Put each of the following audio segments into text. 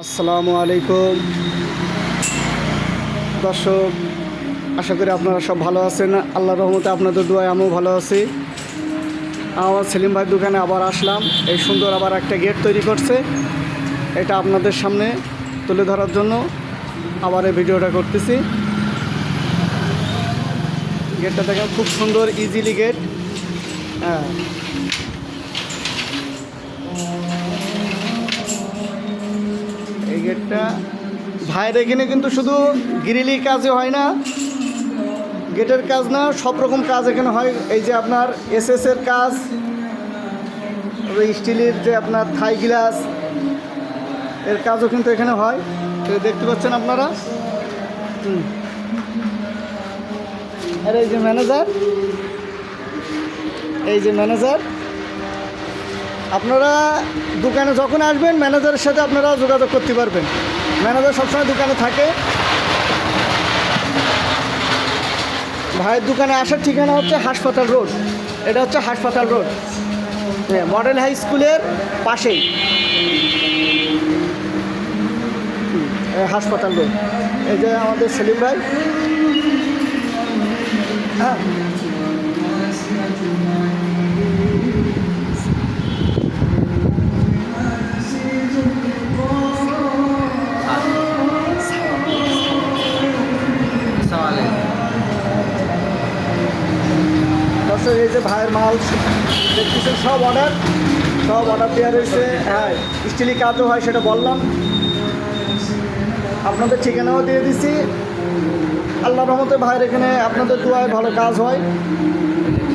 আসসালামু আলাইকুম দর্শক, আশা করি আপনারা সব ভালো আছেন। আল্লাহর রহমতে আপনাদের দোয়ায় আমিও ভালো আছি। আমার সেলিম ভাই দোকানে আবার আসলাম। এই সুন্দর আবার একটা গেট তৈরি করছে, এটা আপনাদের সামনে তুলে ধরার জন্য আবার এই ভিডিওটা করতেছি। গেটটা দেখেন, খুব সুন্দর ইজিলি গেট। হ্যাঁ, এই গেটটা ভাইয়ের এখানে কিন্তু শুধু গ্রিলি কাজে হয় না, গেটের কাজ না, সব রকম কাজ এখানে হয়। এই যে আপনার এসএসের কাজ, স্টিলের যে আপনার থাই গ্লাস এর কাজও কিন্তু এখানে হয়, দেখতে পাচ্ছেন আপনারা। আর এই যে ম্যানেজার, আপনারা দোকানে যখন আসবেন ম্যানেজারের সাথে আপনারা যোগাযোগ করতে পারবেন। ম্যানেজার সবসময় দোকানে থাকে। ভাইয়ের দোকানে আসার ঠিকানা হচ্ছে হাসপাতাল রোড। এটা হচ্ছে হাসপাতাল রোড, মডেল হাই স্কুলের পাশেই হাসপাতাল রোড। এই যে আমাদের সেলিম ভাই। হ্যাঁ, এই যে ভাইয়ের মাল দেখতেছেন, সব অর্ডার দেওয়া রয়েছে। হ্যাঁ, স্টিলি কাজও হয়, সেটা বললাম। আপনাদের ঠিকানাও দিয়ে দিছি। আল্লাহর রহমতে ভাইয়ের এখানে আপনাদের দোয়ায় ভালো কাজ হয়।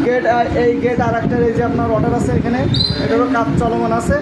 গেট, এই গেট আর একটা এই যে আপনার অর্ডার আছে এখানে, এটারও কাজ চলমান আছে।